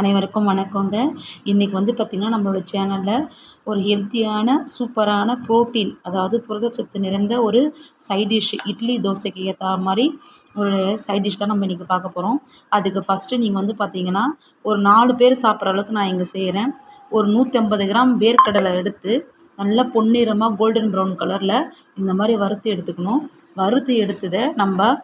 அனைவருக்கும் வணக்கங்க. இன்றைக்கி வந்து பார்த்திங்கன்னா, நம்மளோட சேனலில் ஒரு ஹெல்த்தியான சூப்பரான ப்ரோட்டீன், அதாவது புரதச்சத்து நிறைந்த ஒரு சைட் டிஷ், இட்லி தோசைக்கு ஏற்ற மாதிரி ஒரு சைட் டிஷ் தான் நம்ம இன்றைக்கி பார்க்க போகிறோம். அதுக்கு ஃபஸ்ட்டு நீங்கள் வந்து பார்த்திங்கன்னா, ஒரு 4 பேர் சாப்பிட்ற அளவுக்கு நான் இங்கே செய்கிறேன். ஒரு 150 கிராம் வேர்க்கடலை எடுத்து நல்லா பொன்னிறமாக கோல்டன் ப்ரௌன் கலரில் இந்த மாதிரி வறுத்து எடுத்துக்கணும். வறுத்து எடுத்ததை நம்ம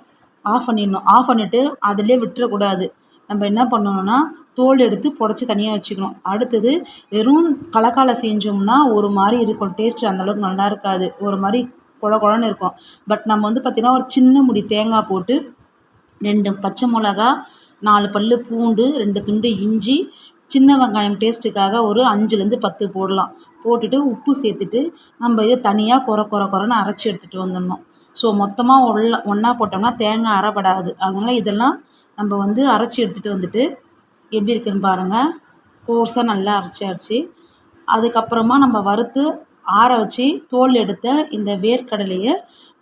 ஆஃப் பண்ணிடணும். ஆஃப் பண்ணிவிட்டு அதிலே விட்டுறக்கூடாது. நம்ம என்ன பண்ணணும்னா, தோல் எடுத்து புடச்சி தனியாக வச்சுக்கணும். அடுத்தது வெறும் கலக்கால செஞ்சோம்னா ஒரு மாதிரி இருக்கும், டேஸ்ட்டு அந்தளவுக்கு நல்லா இருக்காது, ஒரு மாதிரி குழ குழன்னு இருக்கும். பட் நம்ம வந்து பார்த்திங்கன்னா, ஒரு சின்ன முடி தேங்காய் போட்டு 2 பச்சை மிளகா, 4 பல் பூண்டு, 2 துண்டு இஞ்சி, சின்ன வெங்காயம் டேஸ்ட்டுக்காக ஒரு 5லேருந்து 10 போடலாம். போட்டுட்டு உப்பு சேர்த்துட்டு நம்ம இதை தனியாக குறன்னு அரைச்சி எடுத்துகிட்டு வந்துடணும். ஸோ மொத்தமாக ஒன்றா போட்டோம்னா தேங்காய் அரைப்படாது. அதனால் இதெல்லாம் நம்ம வந்து அரைச்சி எடுத்துகிட்டு வந்துட்டு எப்படி இருக்குதுன்னு பாருங்கள். கோர்ஸாக நல்லா அரைச்சாச்சு. அதுக்கப்புறமா நம்ம வறுத்து ஆற வச்சு தோல் எடுத்த இந்த வேர்க்கடலையை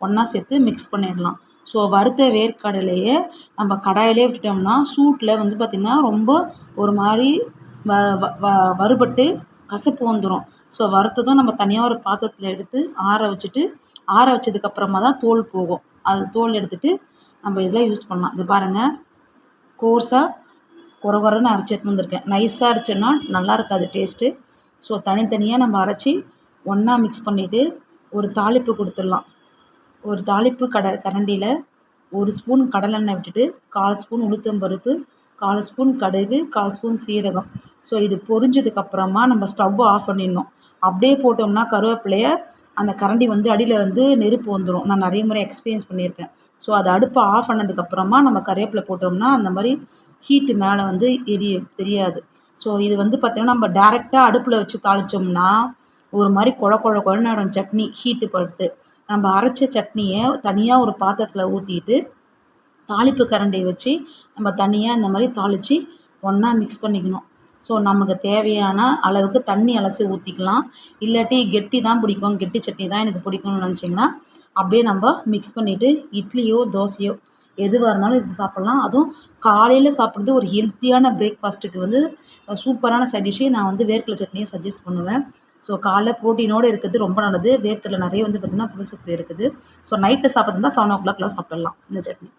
ஒன்றா சேர்த்து மிக்ஸ் பண்ணிடலாம். ஸோ வறுத்த வேர்க்கடலையை நம்ம கடாயிலே விட்டுட்டோம்னா சூட்டில் வந்து பார்த்திங்கன்னா ரொம்ப ஒரு மாதிரி வறுபட்டு கசப்பு வந்துடும். ஸோ வறுத்ததும் நம்ம தனியாக ஒரு பாத்திரத்தில் எடுத்து ஆற வச்சுட்டு, ஆற வச்சதுக்கப்புறமா தான் தோல் போகும். அது தோல் எடுத்துகிட்டு நம்ம இதில் யூஸ் பண்ணலாம். இது பாருங்கள், கோர்ஸாக குறன்னு அரைச்சி எடுத்து வந்திருக்கேன். நைஸாக அரைச்சோன்னா நல்லா இருக்காது டேஸ்ட்டு. ஸோ தனித்தனியாக நம்ம அரைச்சி ஒன்றா மிக்ஸ் பண்ணிவிட்டு ஒரு தாளிப்பு கொடுத்துடலாம். ஒரு தாளிப்பு கரண்டியில் 1 ஸ்பூன் கடலெண்ணெய் விட்டுட்டு 1/4 ஸ்பூன் உளுத்தம்பருப்பு, 1/4 ஸ்பூன் கடுகு, 1/4 ஸ்பூன் சீரகம். ஸோ இது பொரிஞ்சதுக்கப்புறமா நம்ம ஸ்டவ்வை ஆஃப் பண்ணிடணும். அப்படியே போட்டோம்னா கருவேப்பிலையை அந்த கரண்டி வந்து அடியில் வந்து நெருப்பு வந்துடும். நான் நிறைய முறை எக்ஸ்பீரியன்ஸ் பண்ணியிருக்கேன். ஸோ அதை அடுப்பை ஆஃப் பண்ணதுக்கப்புறமா நம்ம கருவேப்பிலை போட்டோம்னா அந்த மாதிரி ஹீட்டு மேலே வந்து தெரியாது. ஸோ இது வந்து பார்த்திங்கன்னா, நம்ம டேரெக்டாக அடுப்பில் வச்சு தாளித்தோம்னா ஒரு மாதிரி குழன்னு ஆகிடும் சட்னி ஹீட்டு படுத்து. நம்ம அரைச்ச சட்னியை தனியாக ஒரு பாத்திரத்தில் ஊற்றிட்டு தாளிப்பு கரண்டியை வச்சு நம்ம தனியாக இந்த மாதிரி தாளித்து ஒன்றா மிக்ஸ் பண்ணிக்கணும். ஸோ நமக்கு தேவையான அளவுக்கு தண்ணி அலசி ஊற்றிக்கலாம். இல்லாட்டி கெட்டி தான் பிடிக்கும், கெட்டி சட்னி தான் எனக்கு பிடிக்கும்னு நினச்சிங்கன்னா அப்படியே நம்ம மிக்ஸ் பண்ணிவிட்டு இட்லியோ தோசையோ எதுவாக இருந்தாலும் இது சாப்பிட்லாம். அதுவும் காலையில் சாப்பிட்றது ஒரு ஹெல்த்தியான பிரேக்ஃபாஸ்ட்டுக்கு வந்து சூப்பரான சைட் டிஷ்ஷு. நான் வந்து வேர்க்கடலை சட்னியை சஜஸ்ட் பண்ணுவேன். ஸோ காலைல ப்ரோட்டீனோடு இருக்கிறது ரொம்ப நல்லது. வேர்க்கடலை நிறைய வந்து பார்த்திங்கன்னா புரதச்சத்து இருக்குது. ஸோ நைட்டு சாப்பிட்றதா 7 o'clock சாப்பிட்லாம் இந்த சட்னி.